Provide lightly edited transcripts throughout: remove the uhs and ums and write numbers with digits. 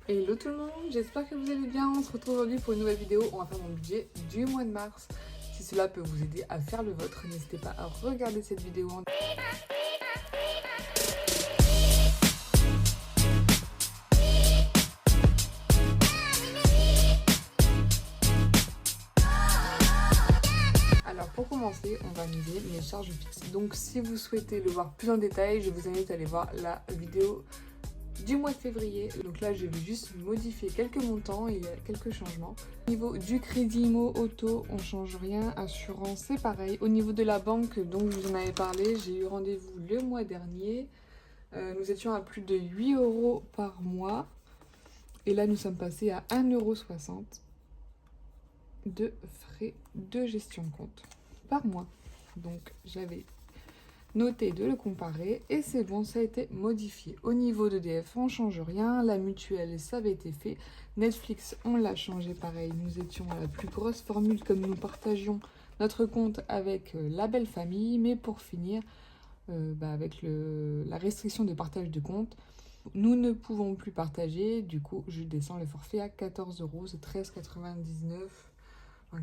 Hello tout le monde, j'espère que vous allez bien. On se retrouve aujourd'hui pour une nouvelle vidéo. On va faire mon budget du mois de mars. Si cela peut vous aider à faire le vôtre, n'hésitez pas à regarder cette vidéo. Alors pour commencer, on va miser mes charges fixes. Donc si vous souhaitez le voir plus en détail, je vous invite à aller voir la vidéo du mois de février. Donc là, je vais juste modifier quelques montants, il y a quelques changements. Au niveau du crédit IMO auto, on change rien. Assurance, c'est pareil. Au niveau de la banque, donc je vous en avais parlé, j'ai eu rendez-vous le mois dernier. Nous étions à plus de 8 € par mois. Et là, nous sommes passés à 1,60 € de frais de gestion de compte par mois. Donc j'avais noté de le comparer et c'est bon, ça a été modifié. Au niveau d'EDF, on change rien. La mutuelle, ça avait été fait. Netflix, on l'a changé pareil. Nous étions à la plus grosse formule comme nous partagions notre compte avec la belle famille. Mais pour finir, avec la restriction de partage de compte, nous ne pouvons plus partager. Du coup, je descends le forfait à 14 €. C'est 13,99 €.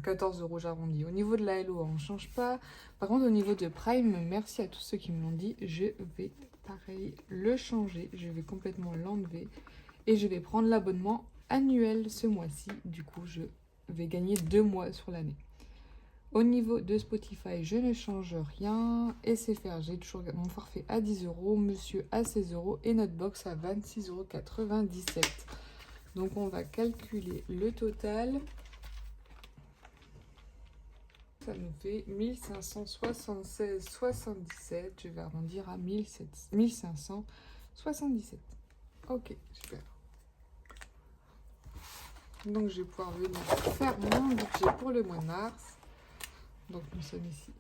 14 € j'arrondis. Au niveau de la LO, on ne change pas. Par contre, au niveau de Prime, merci à tous ceux qui me l'ont dit, je vais pareil le changer. Je vais complètement l'enlever. Et je vais prendre l'abonnement annuel ce mois-ci. Du coup, je vais gagner 2 mois sur l'année. Au niveau de Spotify, je ne change rien. SFR, j'ai toujours mon forfait à 10 €, Monsieur à 16 € et notre box à 26,97 €. Donc on va calculer le total. Ça nous fait 1576,77. Je vais arrondir à 1577. Ok, super. Donc je vais pouvoir venir faire mon budget pour le mois de mars. Donc nous sommes ici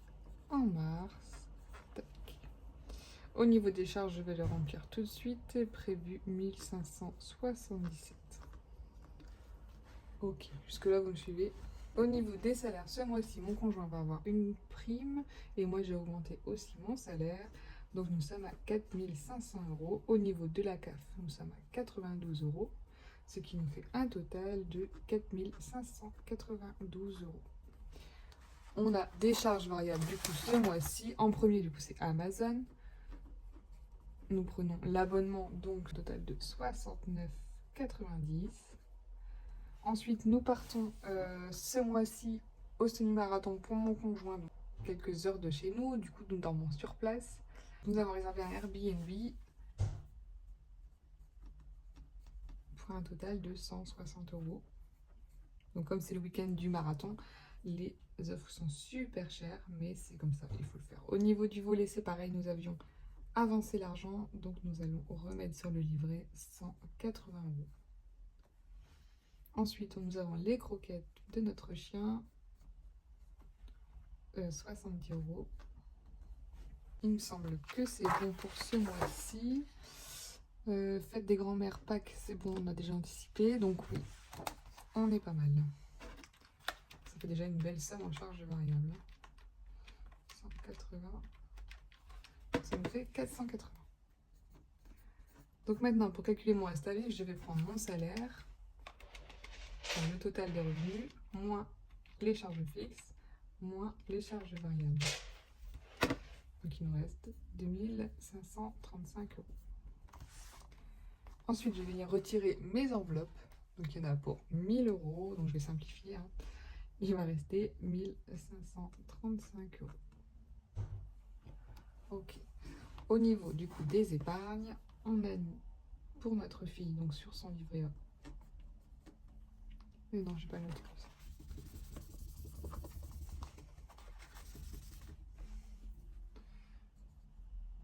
en mars. Tac. Au niveau des charges, je vais les remplir tout de suite. Prévu 1577. Ok, jusque-là vous me suivez. Au niveau des salaires, ce mois-ci, mon conjoint va avoir une prime et moi j'ai augmenté aussi mon salaire. Donc nous sommes à 4500 €. Au niveau de la CAF, nous sommes à 92 €, ce qui nous fait un total de 4592 €. On a des charges variables du coup ce mois-ci. En premier, du coup, c'est Amazon. Nous prenons l'abonnement, donc total de 69,90 €. Ensuite, nous partons ce mois-ci au semi-marathon pour mon conjoint, donc quelques heures de chez nous. Du coup, nous dormons sur place. Nous avons réservé un Airbnb pour un total de 160 €. Donc, comme c'est le week-end du marathon, les offres sont super chères, mais c'est comme ça, il faut le faire. Au niveau du volet, c'est pareil, nous avions avancé l'argent, donc nous allons remettre sur le livret 180 €. Ensuite, nous avons les croquettes de notre chien, 70 €. Il me semble que c'est bon pour ce mois-ci. Fête des grands-mères, Pâques, c'est bon, on a déjà anticipé. Donc oui, on est pas mal. Ça fait déjà une belle somme en charge variable. 180. Ça me fait 480. Donc maintenant, pour calculer mon reste à vivre, je vais prendre mon salaire, le total des revenus, moins les charges fixes, moins les charges variables. Donc il nous reste 2535 €. Ensuite, je vais venir retirer mes enveloppes. Donc il y en a pour 1000 €, donc je vais simplifier. Il va rester 1535 €. Ok. Au niveau du coup des épargnes, on a mis pour notre fille, donc sur son livret A. Mais non, je vais pas le noter comme ça.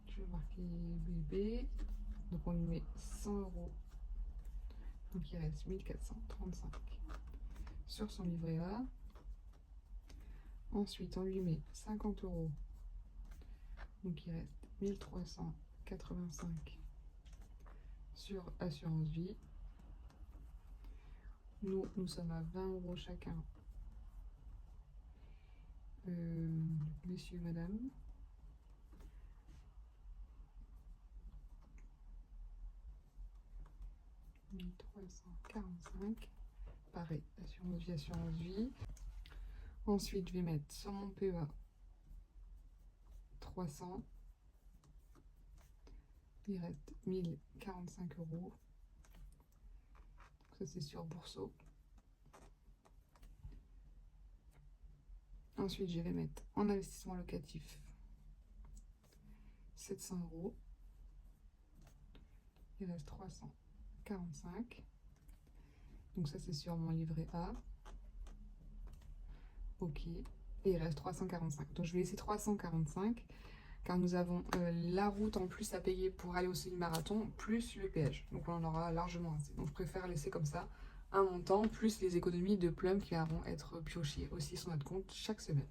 Je vais marquer bébé. Donc on lui met 100 €. Donc il reste 1435 sur son livret A. Ensuite, on lui met 50 €. Donc il reste 1385 sur assurance vie. Nous sommes à 20 € chacun. Messieurs, madame. 1345. Pareil, assurance vie. Ensuite, je vais mettre sur mon PEA 300. Il reste 1045 €. Ça, c'est sur Bourseau. Ensuite, je vais mettre en investissement locatif 700 €. Il reste 345. Donc ça, c'est sur mon livret A. Ok. Et il reste 345. Donc je vais laisser 345 car nous avons la route en plus à payer pour aller au semi-marathon plus le péage. Donc on en aura largement assez. Donc je préfère laisser comme ça un montant plus les économies de Plum qui vont être piochées aussi sur notre compte chaque semaine.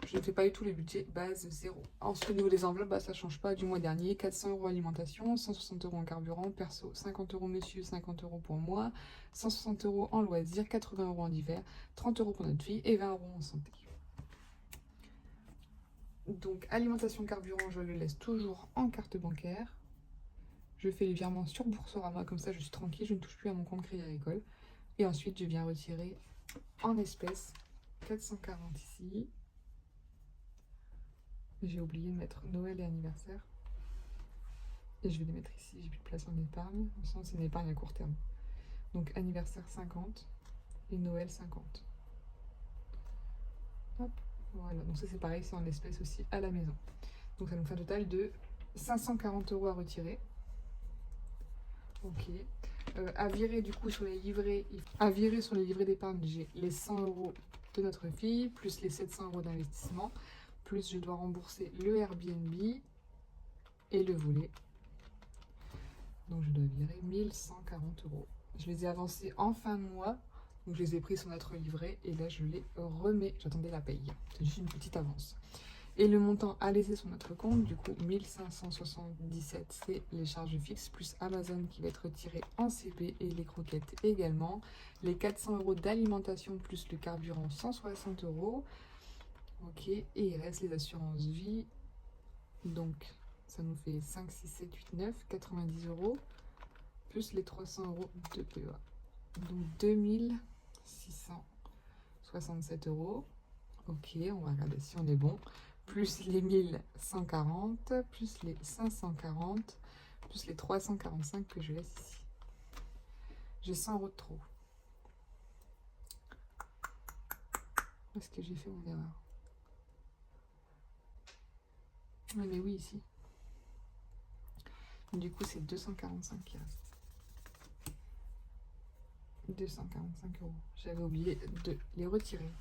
Je ne fais pas du tout les budgets base 0. Ensuite, au niveau des enveloppes, bah, ça ne change pas du mois dernier. 400 € alimentation, 160 € en carburant, perso, 50 € monsieur, 50 € pour moi, 160 € en loisirs, 80 € en hiver, 30 € pour notre fille et 20 € en santé. Donc, alimentation, carburant, je le laisse toujours en carte bancaire. Je fais les virements sur Boursorama, comme ça je suis tranquille, je ne touche plus à mon compte Crédit Agricole. Et ensuite, je viens retirer en espèces 440 ici. J'ai oublié de mettre Noël et anniversaire. Et je vais les mettre ici, j'ai plus de place en épargne. Sinon, c'est une épargne à court terme. Donc anniversaire 50 et Noël 50. Hop, voilà. Donc ça, c'est pareil, c'est en espèces aussi à la maison. Donc ça nous fait un total de 540 € à retirer. Ok. À virer du coup sur les livrets. À virer sur les livrets d'épargne, j'ai les 100 € de notre fille, plus les 700 € d'investissement. Plus je dois rembourser le Airbnb et le volet. Donc je dois virer 1140 €. Je les ai avancés en fin de mois. Donc je les ai pris sur notre livret et là je les remets. J'attendais la paye. C'est juste une petite avance. Et le montant à laisser sur notre compte, du coup 1577, c'est les charges fixes plus Amazon qui va être retiré en CP et les croquettes également. Les 400 € d'alimentation plus le carburant 160 €. Ok, et il reste les assurances vie. Donc, ça nous fait 5, 6, 7, 8, 9, 90 €. Plus les 300 € de PEA. Donc, 2667 €. Ok, on va regarder si on est bon. Plus les 1140, plus les 540, plus les 345 que je laisse ici. J'ai 100 € de trop. Où est-ce que j'ai fait mon erreur? Mais oui, ici. Du coup, c'est 245 qui reste. 245 €. J'avais oublié de les retirer.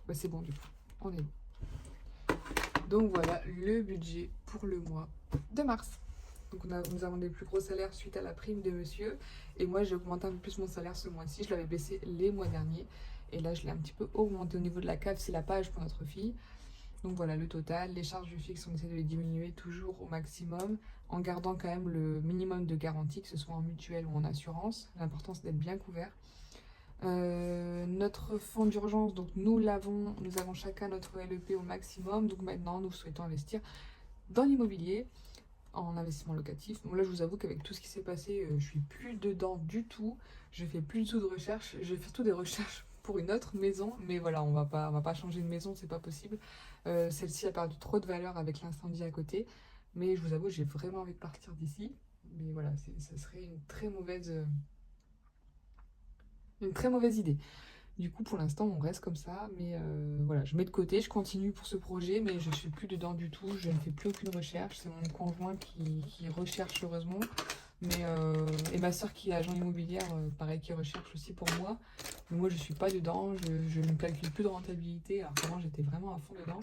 Bah, c'est bon, du coup. On est bon. Donc voilà le budget pour le mois de mars. Donc nous avons des plus gros salaires suite à la prime de monsieur. Et moi, j'ai augmenté un peu plus mon salaire ce mois-ci. Je l'avais baissé les mois derniers. Et là, je l'ai un petit peu augmenté au niveau de la cave. C'est la page pour notre fille. Donc voilà le total. Les charges fixes, on essaie de les diminuer toujours au maximum. En gardant quand même le minimum de garantie, que ce soit en mutuelle ou en assurance. L'important, c'est d'être bien couvert. Notre fonds d'urgence, donc nous avons chacun notre LEP au maximum. Donc maintenant, nous souhaitons investir dans l'immobilier, en investissement locatif. Donc là, je vous avoue qu'avec tout ce qui s'est passé, je suis plus dedans du tout. Je fais plus du tout de recherche. Je fais surtout des recherches pour une autre maison, mais voilà, on va pas changer de maison, c'est pas possible. Celle-ci a perdu trop de valeur avec l'incendie à côté. Mais je vous avoue, j'ai vraiment envie de partir d'ici. Mais voilà, ça serait une très mauvaise idée. Du coup, pour l'instant, on reste comme ça. Mais voilà, je mets de côté, je continue pour ce projet, mais je ne suis plus dedans du tout. Je ne fais plus aucune recherche. C'est mon conjoint qui recherche, heureusement. Mais, et ma soeur qui est agent immobilière, pareil, qui recherche aussi pour moi. Mais moi, je ne suis pas dedans. Je ne calcule plus de rentabilité. Alors qu'avant, j'étais vraiment à fond dedans.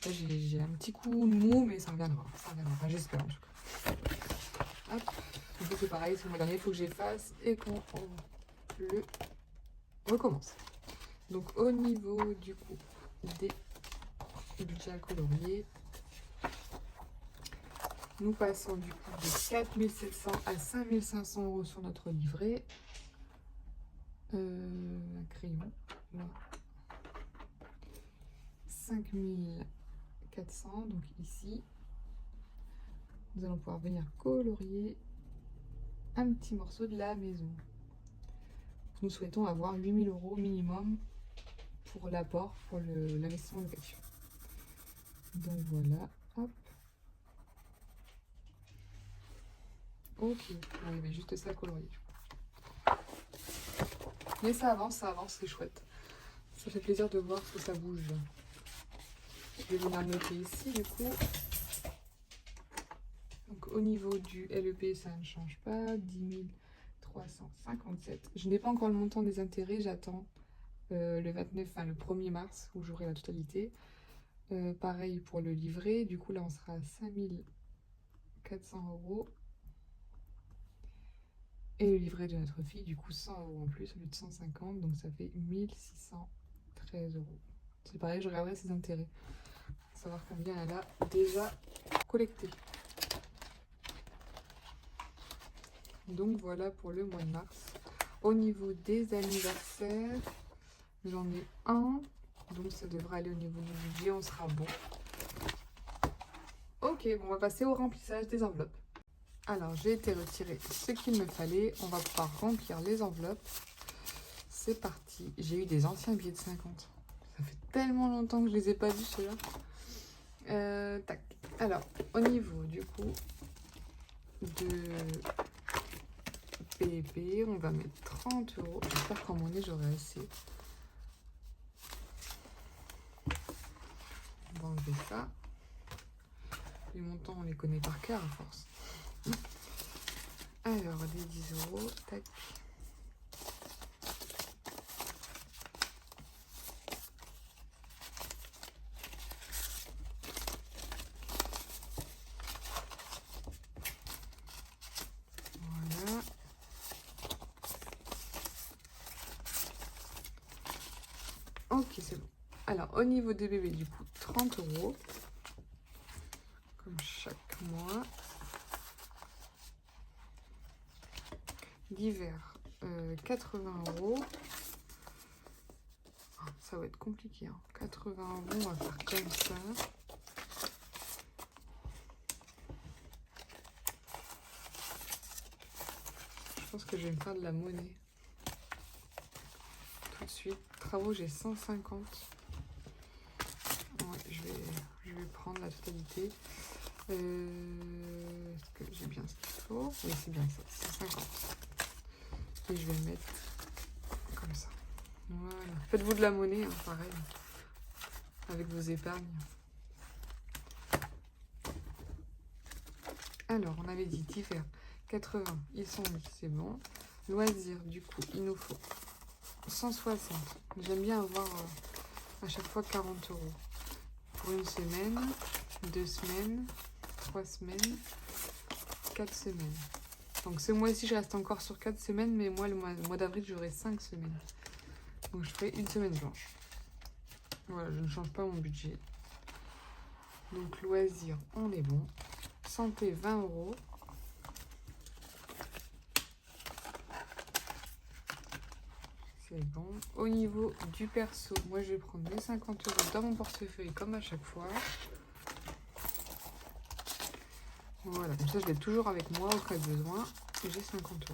Là, j'ai un petit coup mou, mais ça reviendra. Ça reviendra. Enfin, j'espère en tout cas. Hop. Du coup, c'est pareil, c'est le mois dernier. Il faut que j'efface et qu'on le recommence. Donc au niveau du coup des budgets à colorier, nous passons du coup de 4700 à 5500 € sur notre livret. Un crayon, là. 5400, donc ici. nous allons pouvoir venir colorier un petit morceau de la maison. Nous souhaitons avoir 8 000 € minimum pour l'apport, pour l'investissement location. Donc voilà, hop. Ok, il y avait juste ça à colorier. Mais ça avance, c'est chouette. Ça fait plaisir de voir que ça bouge. Je vais venir noter ici du coup. Donc au niveau du LEP, ça ne change pas. 10 357. Je n'ai pas encore le montant des intérêts, j'attends le 29, enfin le 1er mars où j'aurai la totalité. Pareil pour le livret, du coup là on sera à 5 400 €. Et le livret de notre fille, du coup 100 € en plus au lieu de 150, donc ça fait 1 613 €. C'est pareil, je regarderai ses intérêts, pour savoir combien elle a déjà collecté. Donc voilà pour le mois de mars. Au niveau des anniversaires, j'en ai un, donc ça devrait aller au niveau du budget, on sera bon. Ok, bon, on va passer au remplissage des enveloppes. Alors, j'ai été retirer ce qu'il me fallait. On va pouvoir remplir les enveloppes. C'est parti. J'ai eu des anciens billets de 50. Ça fait tellement longtemps que je les ai pas vus, ceux-là. Tac. Alors, au niveau, du coup, de PEP, on va mettre 30 €. J'espère qu'en monnaie, j'aurai assez. On va enlever ça. Les montants, on les connaît par cœur, à force. Alors, des 10 €, tac. Voilà. Ok, c'est bon. Alors, au niveau des bébés, du coup, 30 €, comme chaque mois. D'hiver, 80 €. Ça va être compliqué, hein. 80 €, on va faire comme ça. Je pense que je vais me faire de la monnaie. Tout de suite. Travaux, j'ai 150. Ouais, je vais prendre la totalité. Est-ce que j'ai bien ce qu'il faut? Oui, c'est bien ça, 150. Et je vais mettre comme ça. Voilà. Faites-vous de la monnaie, hein, pareil, avec vos épargnes. Alors, on avait dit d'hiver, 80, ils sont mis, c'est bon. Loisirs, du coup, il nous faut 160. J'aime bien avoir à chaque fois 40 € pour une semaine, 2 semaines, 3 semaines, 4 semaines. Donc ce mois-ci, je reste encore sur 4 semaines, mais moi, le mois d'avril, j'aurai 5 semaines. Donc je ferai une semaine blanche. Voilà, je ne change pas mon budget. Donc loisirs, on est bon. Santé, 20 €. C'est bon. Au niveau du perso, moi je vais prendre mes 50 € dans mon portefeuille comme à chaque fois. Voilà, comme ça je l'ai toujours avec moi au cas de besoin. J'ai 50 €.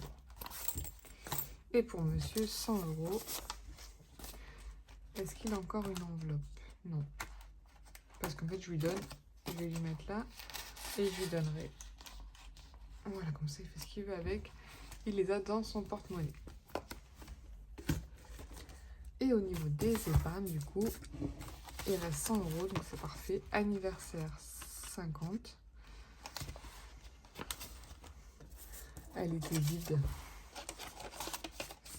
Et pour monsieur, 100 €. Est-ce qu'il a encore une enveloppe? Non. Parce qu'en fait je lui donne, je vais lui mettre là et je lui donnerai. Voilà, comme ça il fait ce qu'il veut avec. Il les a dans son porte-monnaie. Et au niveau des épargnes, du coup, il reste 100 €, donc c'est parfait. Anniversaire, 50. Elle était vide.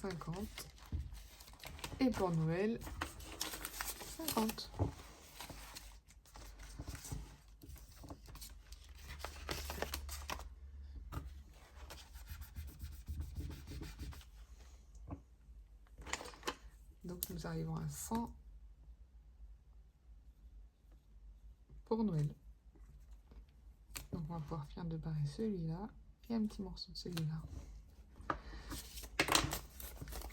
50. Et pour Noël, 50. Donc nous arrivons à 100 pour Noël. Donc on va pouvoir faire de barrer celui-là et un petit morceau de celui-là.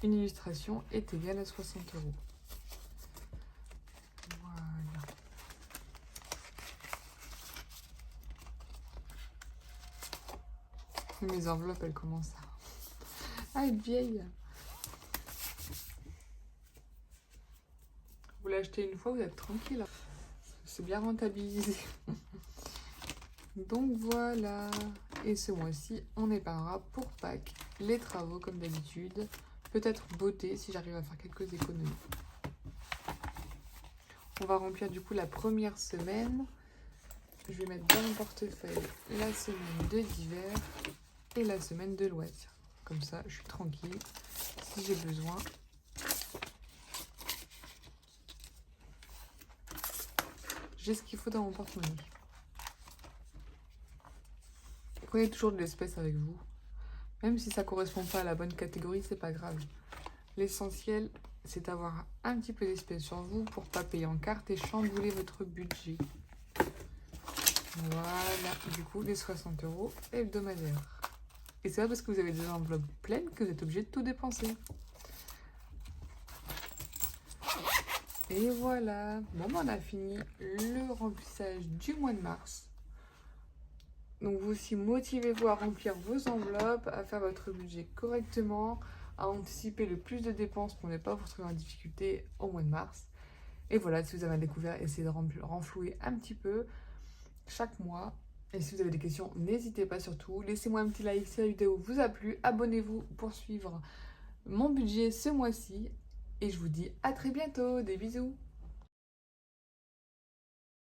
Une illustration est égale à 60 €. Voilà. Mes enveloppes, elles commencent à être vieilles. Vous l'achetez une fois, vous êtes tranquille. C'est bien rentabilisé. Donc voilà. Et ce mois-ci, on épargnera pour Pâques les travaux comme d'habitude. Peut-être beauté si j'arrive à faire quelques économies. On va remplir du coup la première semaine. Je vais mettre dans mon portefeuille la semaine de d'hiver et la semaine de loisirs. Comme ça, je suis tranquille. Si j'ai besoin, j'ai ce qu'il faut dans mon porte-monnaie. Prenez toujours de l'espèce avec vous. Même si ça ne correspond pas à la bonne catégorie, c'est pas grave. L'essentiel, c'est d'avoir un petit peu d'espèce sur vous pour ne pas payer en carte et chambouler votre budget. Voilà, du coup, les 60 € hebdomadaires. Et c'est pas parce que vous avez des enveloppes pleines que vous êtes obligé de tout dépenser. Et voilà. Bon, on a fini le remplissage du mois de mars. Donc vous aussi, motivez-vous à remplir vos enveloppes, à faire votre budget correctement, à anticiper le plus de dépenses pour ne pas vous retrouver en difficulté au mois de mars. Et voilà, si vous avez un découvert, essayez de renflouer un petit peu chaque mois. Et si vous avez des questions, n'hésitez pas surtout. Laissez-moi un petit like si la vidéo vous a plu. Abonnez-vous pour suivre mon budget ce mois-ci. Et je vous dis à très bientôt. Des bisous.